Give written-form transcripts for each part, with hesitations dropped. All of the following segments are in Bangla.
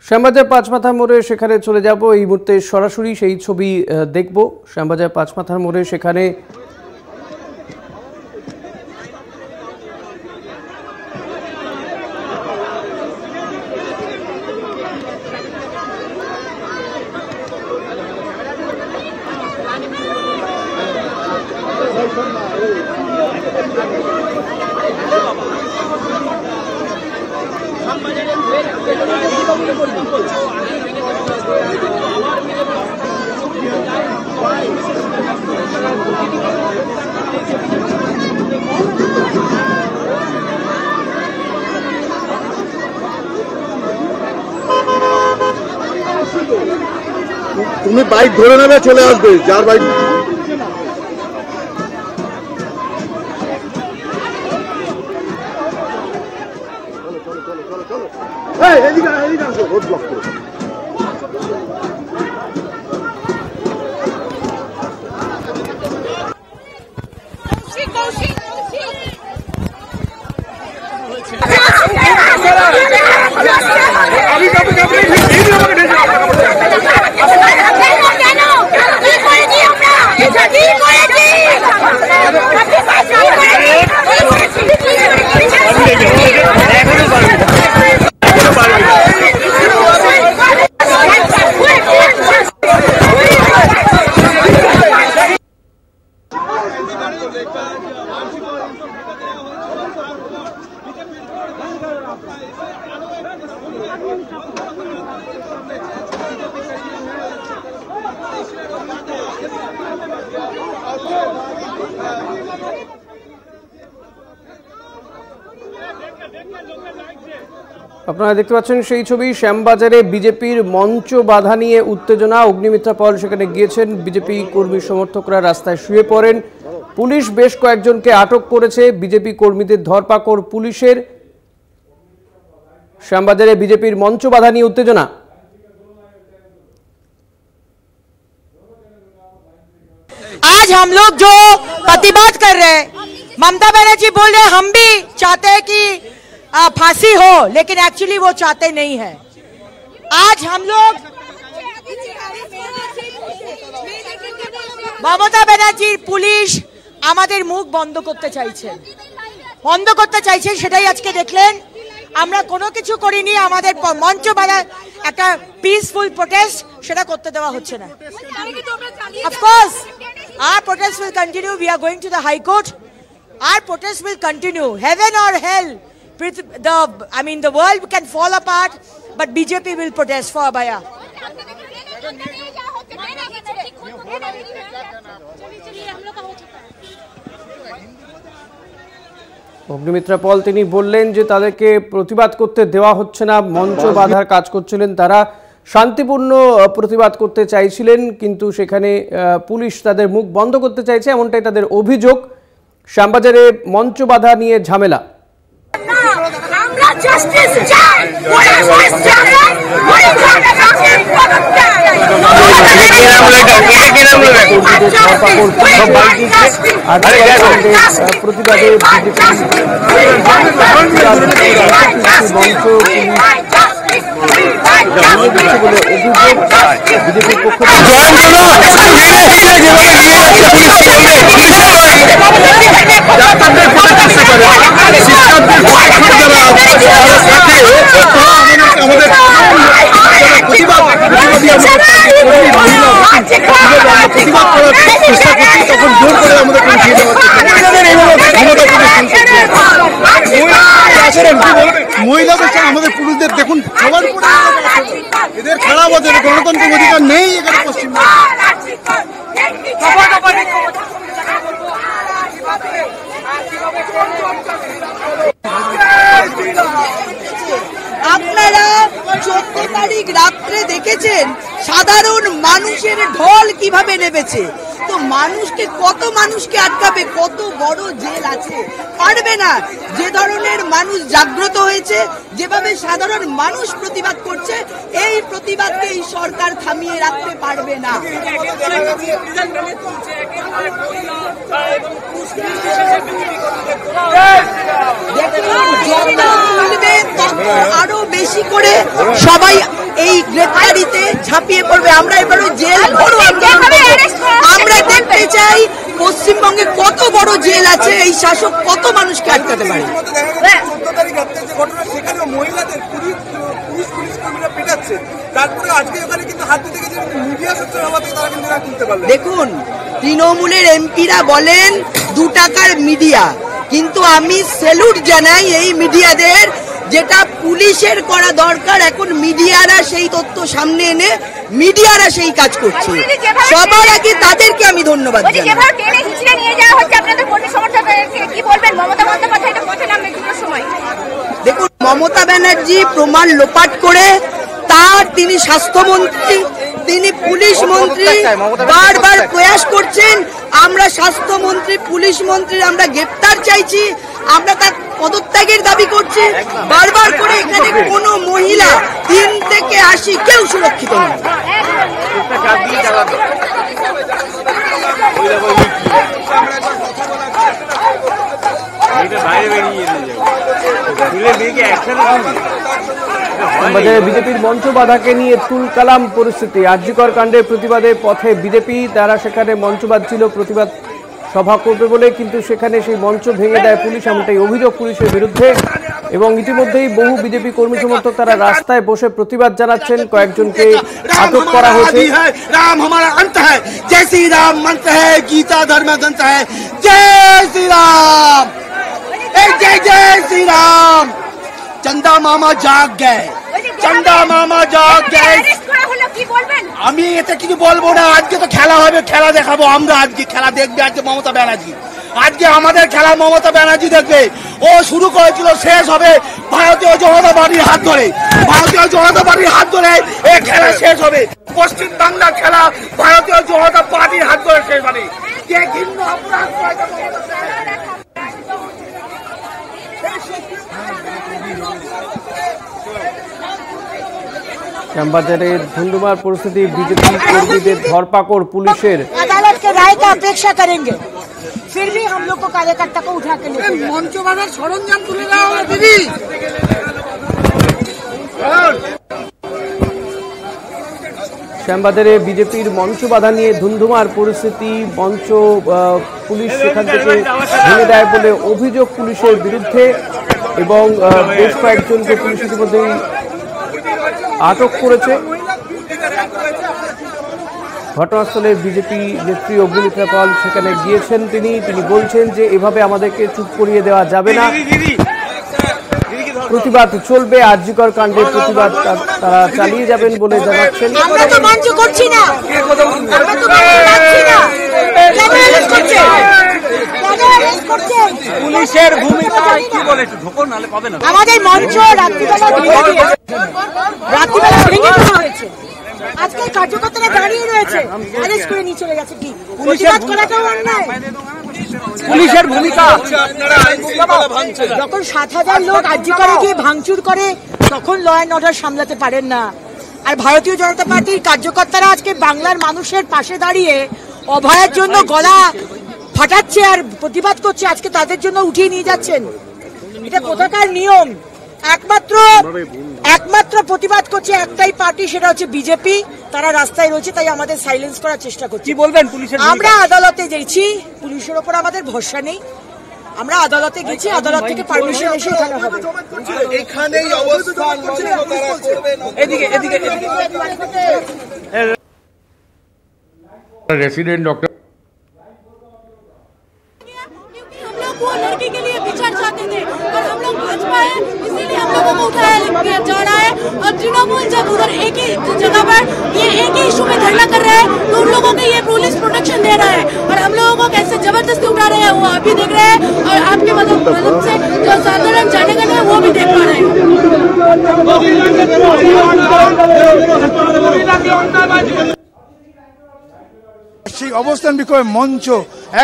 শ্যামবাজার পাঁচমাথা মোড়ে সেখানে চলে যাব এই মুহূর্তে সরাসরি সেই ছবি দেখব। শ্যামবাজার পাঁচমাথার মোড়ে সেখানে তুমি বাইক ধরে নেবে, চলে আসবে যার বাইক। রোড ব্লক করে আপনারা দেখতে পাচ্ছেন সেই ছবি। শ্যামবাজারে বিজেপির মঞ্চ বাধা নিয়ে উত্তেজনা। অগ্নিমিত্রা পল সেখানে গিয়েছেন। বিজেপি কর্মী সমর্থকরা রাস্তায় শুয়ে পড়েন। পুলিশ বেশ কয়েকজনকে আটক করেছে। বিজেপি কর্মীদের ধরপাকড় পুলিশের। শ্যামবাজারে বিজেপির মঞ্চ বাধা নিয়ে উত্তেজনা। आज हम लोग जो प्रतिबाद कर रहे हैं, ममता बनर्जी बोल रहे हम भी चाहते हैं कि फांसी हो, लेकिन एक्चुअली वो चाहते नहीं है। आज हम लोग ममता बनर्जी पुलिश আমাদের মুখ বন্ধ করতে চাইছে, সেটাই আজকে দেখলেন। আমরা কোনো কিছু করিনি, আমাদের মঞ্চ বাধা একটা পিসফুল প্রোটেস্ট সেটা করতে দেওয়া হচ্ছে না। Of course, our protest will continue. We are going to the High Court. Our protest will continue. Heaven or hell, the world can fall apart, but BJP will protest for Abhaya. Agnimitra Paul তিনি বললেন যে তাদেরকে প্রতিবাদ করতে দেওয়া হচ্ছে না। মঞ্চ বাধার কাজ করছিলেন তারা, শান্তিপূর্ণ প্রতিবাদ করতে চাইছিলেন, কিন্তু সেখানে পুলিশ তাদের মুখ বন্ধ করতে চাইছে, এমনটাই তাদের অভিযোগ। শ্যামবাজারে মঞ্চ বাধা নিয়ে ঝামেলা। প্রতিবাদে বিজেপির পক্ষ মহিলাদের আমাদের পুরুষদের দেখুন সবার উপরে এদের খারাপ আছে, গণতান্ত্রিক অধিকার নেই এখানে আপনারা 14 তারিখ রাত্রে দেখেছেন সাধারণ মানুষের ঢল কিভাবে নেমেছে। তো কত মানুষকে আটকাবে? কত বড় জেল আছে, পারবে না। যে ধরনের মানুষ জাগ্রত হয়েছে, যেভাবে সাধারণ মানুষ প্রতিবাদ করছে, এই প্রতিবাদকে এই সরকার থামিয়ে রাখতে পারবে না। আরো বেশি করে সবাই এই গ্রেপ্তারিতে ঝাঁপিয়ে পড়বে। আমরা এবারে জেল ভরো আমরা দেখতে চাই পশ্চিমবঙ্গে কত বড় জেল আছে, এই শাসক কত মানুষকে আটকাতে পারে। দেখুন, তৃণমূলের এমপিরা বলেন 2 টাকার মিডিয়া, কিন্তু আমি স্যালুট জানাই এই মিডিয়াদের, যেটা পুলিশের করা দরকার এখন মিডিয়ারা সেই তথ্য সামনে এনে মিডিয়ারা সেই কাজ করছে। সবার আগে তাদেরকে আমি ধন্যবাদ জানাই। দেখুন, মমতা ব্যানার্জি প্রমাণ লোপাট করে তিনি স্বাস্থ্যমন্ত্রী, তিনি পুলিশ মন্ত্রী, বারবার প্রয়াস করছেন। আমরা স্বাস্থ্যমন্ত্রী, পুলিশ মন্ত্রী আমরা গ্রেপ্তার চাইছি, আমরা তার পদত্যাগের দাবি করছি বারবার করে। এখানে কোনো মহিলা 3 থেকে 80 কেউ সুরক্ষিত নয়। বিজেপির মঞ্চ বাধাকে নিয়ে তুলকালাম পরিস্থিতি। আরজিকর কাণ্ডের প্রতিবাদে পথে বিজেপি, তারা সেখানে মঞ্চ বাঁধছিল প্রতিবাদ সভা করবে বলে, কিন্তু সেখানে সেই মঞ্চ ভেঙে দেয় পুলিশ, এমনটাই অভিযোগ পুলিশের বিরুদ্ধে। এবং ইতিমধ্যেই বহু বিজেপি কর্মী সমর্থক তারা রাস্তায় বসে প্রতিবাদ জানাচ্ছেন। কয়েকজনকে আটক করা হয়েছে। রাম हमारा अंत है, जय श्री राम मंत्र है, गीता धर्म ग्रंथ है, जय श्री राम, जय जय श्री राम। चंदा मामा जाग गए, चंदा मामा जाग गए। আমি এটা কিছু বলবো না, আজকে তো খেলা হবে, খেলা দেখাবো আমরা। আজকে খেলা দেখবে আজকে মমতা ব্যানার্জি, আজকে আমাদের খেলা মমতা ব্যানার্জি দেখবে। ও শুরু করেছিল, শেষ হবে ভারতীয় জনতা পার্টির হাত ধরে, ভারতীয় জনতা পার্টির হাত ধরে এই খেলা শেষ হবে। পশ্চিম বাংলার খেলা ভারতীয় জনতা পার্টির হাত ধরে শেষ হবে। কে ঘৃণ্য অপরাধ শ্যামবাজারে ধুন্ধুমার পরিস্থিতি, বিজেপি কর্মীদের ধরপাকড় পুলিশের। আদালত के राय का अपेक्षा करेंगे, फिर भी हम लोग को कार्यकर्ता को उठा के लेके मंच बांधार सरंजाम तुले दाও দিদি। শ্যামবাজারে বিজেপির মঞ্চ বাধা নিয়ে ধুন্ধুমার পরিস্থিতি। মঞ্চ পুলিশ সেখান থেকে ভেঙে দেয় বলে অভিযোগ পুলিশের বিরুদ্ধে, এবং বেশ কয়েকজনকে পুলিশ ইতিমধ্যেই আটক করেছে। ঘটনাস্থলে বিজেপি নেত্রী অগ্নিমিত্রা পাল সেখানে গিয়েছেন। তিনি বলছেন যে এভাবে আমাদেরকে চুপ করিয়ে দেওয়া যাবে না, প্রতিবাদ চলবে, আরজিকর কাণ্ডের প্রতিবাদ তারা চালিয়ে যাবেন বলে জানাচ্ছেন। আমরা তো মঞ্চ করছি না, আমরা তো করছি না, পুলিশের ভূমিকা কি বলে একটু ঢোকন, নালে পাবে না। আমাদের মঞ্চ রাত্রিবেলা ভেঙে দেওয়া হয়েছে। আজকে কার্যকর্তারা দাঁড়িয়ে রয়েছে, অ্যারেস্ট করে নিয়ে চলে গেছে। কি প্রতিবাদ করাটাও অন্যায়। পুলিশের ভূমিকা, যখন 7,000 লোক আরজিকরে গিয়ে ভাঙচুর করে, তখন ল অ্যান্ড অর্ডার সামলাতে পারেন না। আর ভারতীয় জনতা পার্টির কার্যকর্তারা আজকে বাংলার মানুষের পাশে দাঁড়িয়ে অভয়ের জন্য গলা ফাটাচ্ছে আর প্রতিবাদ করছে, আজকে তাদের জন্য উঠিয়ে নিয়ে যাচ্ছেন। এটা কোথাকার নিয়ম? একমাত্র প্রতিবাদ করছে একটাই পার্টি, সেটা হচ্ছে বিজেপি। তারা রাস্তায় রয়েছে, তাই আমাদের সাইলেন্স করার চেষ্টা করছি। কি বলবেন পুলিশের? আমরা আদালতে গেছি, পুলিশের ওপর আমাদের ভরসা নেই। আমরা আদালতে গেছি, আদালত থেকে পারমিশন এসে এখানে হবে। এখানেই অবস্থান এদিকে এদিকে रेसिडेंट डॉक्टर वो लड़की के लिए विचार चाहते थे, और हम लोग भाजपा है इसीलिए हम लोगों को उठाया जा रहा है। और तृणमूल जब उधर एक ही जगह पर ये एक ही इशू में धरना कर रहे हैं, तो उन लोगों को ये पुलिस प्रोटेक्शन दे रहा है, और हम लोगों को कैसे जबरदस्ती उठा रहे हैं वो अभी देख रहे हैं। और आपके मदद से जो साधारण जन है वो भी देख पा रहे हैं। সেই অবস্থান বিক্ষোভের মঞ্চ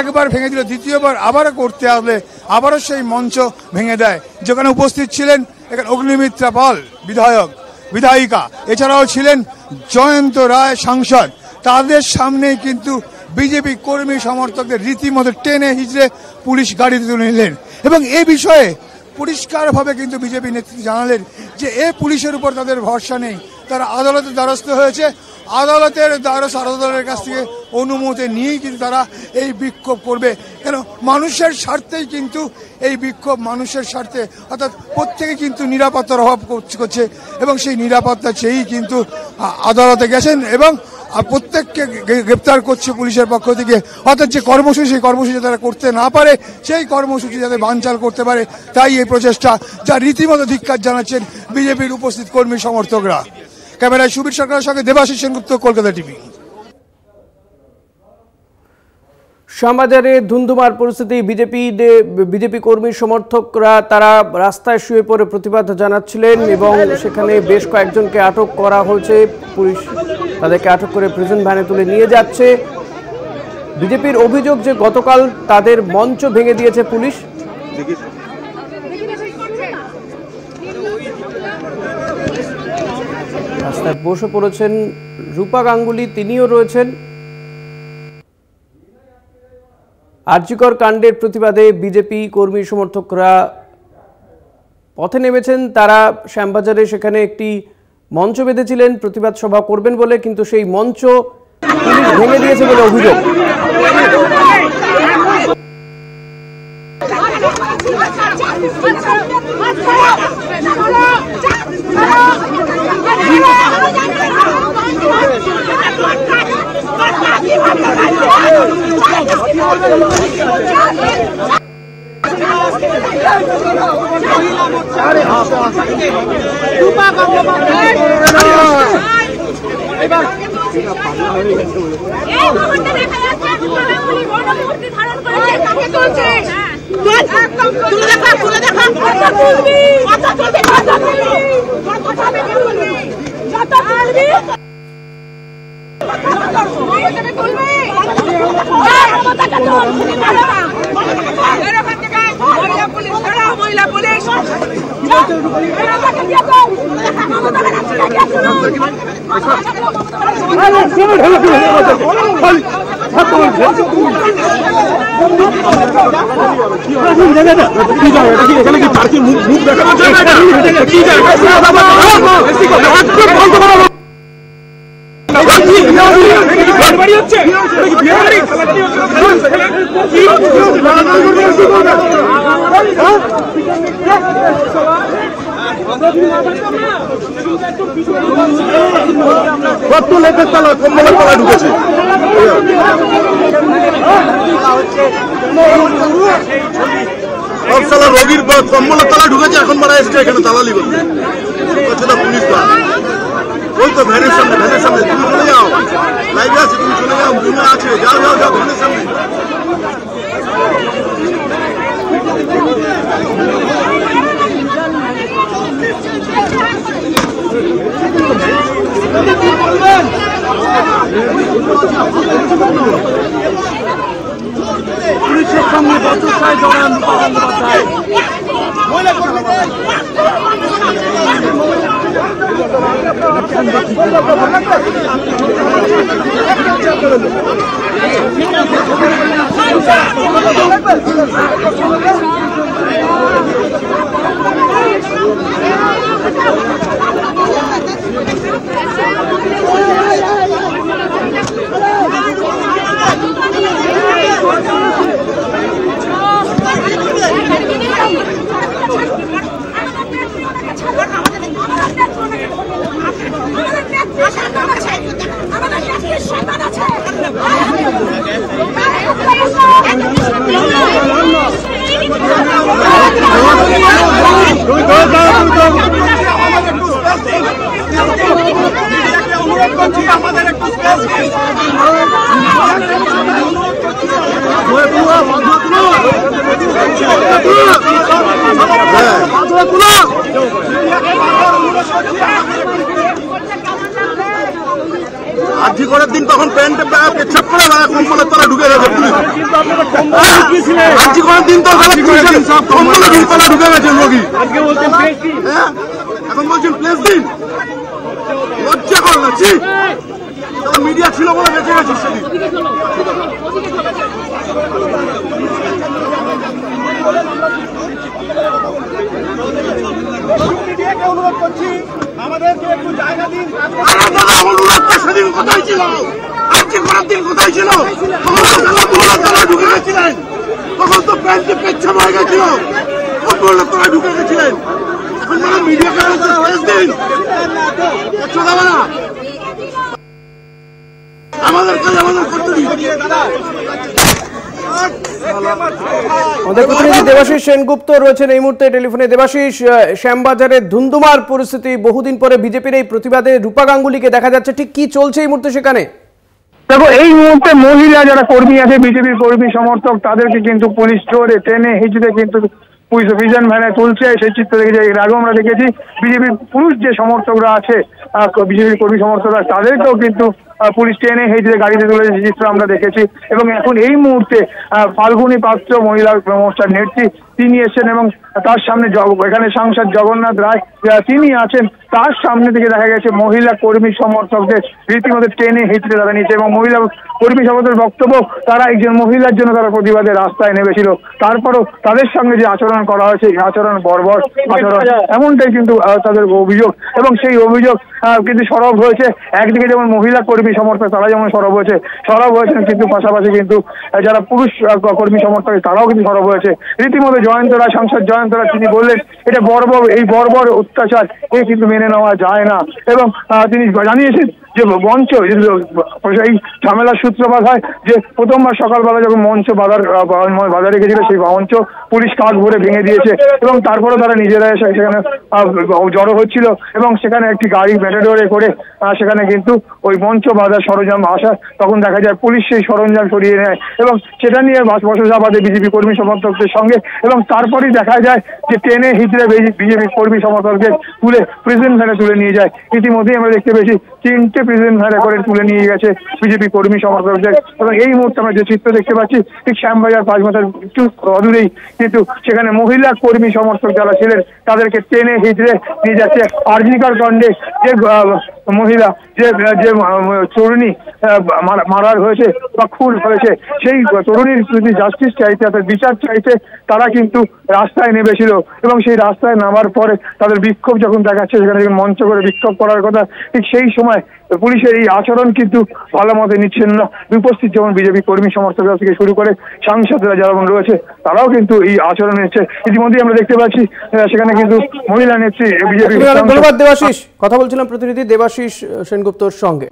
একবার ভেঙে দিল, দ্বিতীয়বার আবারও করতে আসলে আবারও সেই মঞ্চ ভেঙে দেয়। যেখানে উপস্থিত ছিলেন এখানে অগ্নিমিত্রা পাল বিধায়িকা, এছাড়াও ছিলেন জয়ন্ত রায় সাংসদ। তাদের সামনেই কিন্তু বিজেপি কর্মী সমর্থকদের রীতিমতো টেনে হিচড়ে পুলিশ গাড়িতে তুলে নিলেন। এবং এই বিষয়ে পরিষ্কারভাবে কিন্তু বিজেপি নেতৃত্ব জানালেন যে পুলিশের উপর তাদের ভরসা নেই, তারা আদালতের দ্বারস্থ হয়েছে। আদালতের আদালতের কাছ থেকে অনুমতি নিয়েই কিন্তু তারা এই বিক্ষোভ করবে। কেন? মানুষের স্বার্থেই কিন্তু এই বিক্ষোভ, মানুষের স্বার্থে, অর্থাৎ প্রত্যেকে কিন্তু নিরাপত্তার অভাব করছে এবং সেই নিরাপত্তা চেয়েই কিন্তু আদালতে গেছেন এবং প্রত্যেককে গ্রেপ্তার করছে পুলিশের পক্ষ থেকে। অর্থাৎ যে কর্মসূচি, সেই কর্মসূচি তারা করতে না পারে, সেই কর্মসূচি যাতে বানচাল করতে পারে, তাই এই প্রচেষ্টা, যা রীতিমতো ধিক্কার জানাচ্ছেন বিজেপির উপস্থিত কর্মী সমর্থকরা। ক্যামেরায় সুবীর সরকারের সঙ্গে দেবাশিস সেনগুপ্ত, কলকাতা টিভি। শ্যামবাজারে ধুন্ধুমার পরিস্থিতি। বিজেপি কর্মী সমর্থকরা তারা রাস্তায় শুয়ে পড়ে প্রতিবাদ জানাচ্ছিলেন এবং সেখানে বেশ কয়েকজনকে আটক করা হয়েছে। পুলিশ তাদেরকে আটক করে প্রিজন ভ্যানে তুলে নিয়ে যাচ্ছে। বিজেপির অভিযোগ যে গতকাল তাদের মঞ্চ ভেঙে দিয়েছে পুলিশ। রাস্তায় বসে পড়েছেন রূপা গাঙ্গুলি, তিনিও রয়েছেন। আরজিকর কাণ্ডের প্রতিবাদে বিজেপি কর্মী সমর্থকরা পথে নেমেছেন। তারা শ্যামবাজারে সেখানে একটি মঞ্চ বেঁধেছিলেন প্রতিবাদ সভা করবেন বলে, কিন্তু সেই মঞ্চ পুলিশ ভেঙে দিয়েছে বলে অভিযোগ। কত লোকের তলা, কম্বলের তলা ঢুকেছে। রোগীর কম্বলের তলা ঢুকেছে, এখন মারা এসছে এখানে দালালি করতে। পুলিশ ওই তো ভ্যানের সামনে, ভ্যানের সামনে। তুমি চলে যাও, লাইভে আছে, তুমি চলে যাও, রুমে আছে, যাও যাও যাও ভ্যানের সামনে। পুলিশের সঙ্গে বচসায় জড়ান রূপা বন্দ্যোপাধ্যায়। আর্জিকরের দিন তখন প্যান্টে পেচ্ছাপ করে কম্বলের তলা ঢুকে গেছে পুলিশ। আর্জিকরের দিন তো কম্বলের তলা ঢুকে গেছে রোগী। এখন বলছেন প্লেস দিন, লজ্জা কর না। মিডিয়া ছিল বলে বেঁচে গেছে সেদিন। অনুরোধ করছি আমাদেরকে একটু জায়গা দিন। দাদা অনুরোধ তো সেদিন কোথায় ছিল, আজকে করার দিন কোথায় ছিল? তখন তো তারা ঢুকে গেছিলেন, তখন তো প্যান্টে পেচ্ছাপ হয়ে গেছিল, তারা ঢুকে গেছিলেন। এখন মানে মিডিয়া শেষ দিন আমাদের কাজ আমাদের করতে দিন। আমাদের প্রতিনিধি দেবাশিস সেনগুপ্ত রয়েছেন এই মুহূর্তে টেলিফোনে। দেবাশিস, শ্যামবাজারের ধুন্ধুমার পরিস্থিতি, বহুদিন পরে বিজেপির এই প্রতিবাদে রূপা গাঙ্গুলিকে দেখা যাচ্ছে, ঠিক কি চলছে এই মুহূর্তে সেখানে? দেখো, এই মুহূর্তে মহিলা যারা কর্মী আছে, বিজেপির কর্মী সমর্থক, তাদেরকে কিন্তু পুলিশ ধরে টেনে হিঁচড়ে কিন্তু পুলিশ ভিজন ভ্যানে তুলছে। সেই চিত্র দেখেছি, এর আগেও আমরা দেখেছি বিজেপির পুরুষ যে সমর্থকরা আছে, বিজেপির কর্মী সমর্থকরা, তাদেরকেও কিন্তু পুলিশ টেনে হিঁচড়ে গাড়িতে তুলেছে, সেই চিত্র আমরা দেখেছি। এবং এখন এই মুহূর্তে ফাল্গুনী পাত্র মহিলা মোর্চার নেত্রী তিনি এসেছেন এবং তার সামনে এখানে সাংসদ জগন্নাথ রায় তিনি আছেন, তার সামনে থেকে দেখা গেছে মহিলা কর্মী সমর্থকদের রীতিমতো টেনে হিঁচড়ে তারা নিচ্ছে। এবং মহিলা কর্মী সমর্থকের বক্তব্য, তারা একজন মহিলার জন্য তারা প্রতিবাদে রাস্তায় নেমেছিল, তারপরও তাদের সঙ্গে যে আচরণ করা হয়েছে, আচরণ বর্বর আচরণ, এমনটাই কিন্তু তাদের অভিযোগ। এবং সেই অভিযোগ কিন্তু সরব হয়েছে। একদিকে যেমন মহিলা কর্মী সমর্থক তারা যেমন সরব হয়েছেন, কিন্তু পাশাপাশি কিন্তু যারা পুরুষ কর্মী সমর্থক তারাও কিন্তু সরব হয়েছে। রীতিমতো জয়ন্ত রায়, সাংসদ জয়ন্ত রায়, তিনি বললেন এটা এই বর্বর অত্যাচার কিন্তু মেনে নেওয়া যায় না। এবং তিনি জানিয়েছেন যে মঞ্চ এই ঝামেলার সূত্রপাত হয় যে প্রথমবার সকালবেলা যখন মঞ্চ বাধা রেখেছিল, সেই মঞ্চ পুলিশ কাঠ ভরে ভেঙে দিয়েছে এবং তারপরে তারা নিজেরা এসে সেখানে জড়ো হচ্ছিল এবং সেখানে একটি গাড়ি ম্যাটাডোরে করে সেখানে কিন্তু ওই মঞ্চ বাধার সরঞ্জাম আসা, তখন দেখা যায় পুলিশ সেই সরঞ্জাম সরিয়ে নেয় এবং সেটা নিয়ে বচসা বাঁধে বিজেপি কর্মী সমর্থকদের সঙ্গে। এবং তারপরেই দেখা যায় যে টেনে হিঁচড়ে বিজেপি কর্মী সমর্থকদের তুলে প্রিজন ভ্যানে তুলে নিয়ে যায়। ইতিমধ্যেই আমরা দেখতে পেয়েছি 3টে প্রিজন ভ্যানে করে তুলে নিয়ে গেছে বিজেপি কর্মী সমর্থকদের। এবং এই মুহূর্তে আমরা যে চিত্র দেখতে পাচ্ছি, ঠিক শ্যামবাজার 5 মাথার একটু অদূরেই কিন্তু সেখানে মহিলা কর্মী সমর্থক যারা ছিলেন তাদেরকে টেনে হিঁচড়ে নিয়ে যাচ্ছে। আরজিকর কাণ্ডে যে মহিলা যে তরুণী মারার হয়েছে বা খুন হয়েছে, সেই তরুণীর যদি জাস্টিস চাইতে, অর্থাৎ বিচার চাইতে তারা কিন্তু রাস্তায় নেমেছিল। এবং সেই রাস্তায় নামার পরে তাদের বিক্ষোভ যখন দেখাচ্ছে, সেখানে মঞ্চ করে বিক্ষোভ করার কথা, ঠিক সেই সময় পুলিশের এই আচরণ কিন্তু ভালো মতে নিচ্ছেন না। উপস্থিত যেমন বিজেপি কর্মী সমর্থকরা থেকে শুরু করে সাংসদরা যারা রয়েছে তারাও কিন্তু এই আচরণ নিচ্ছে। ইতিমধ্যেই আমরা দেখতে পাচ্ছি সেখানে কিন্তু মহিলা নেত্রী বিজেপি। ধন্যবাদ দেবাশিস। কথা বলছিলাম প্রতিনিধি দেবাশিস সেনগুপ্তর সঙ্গে।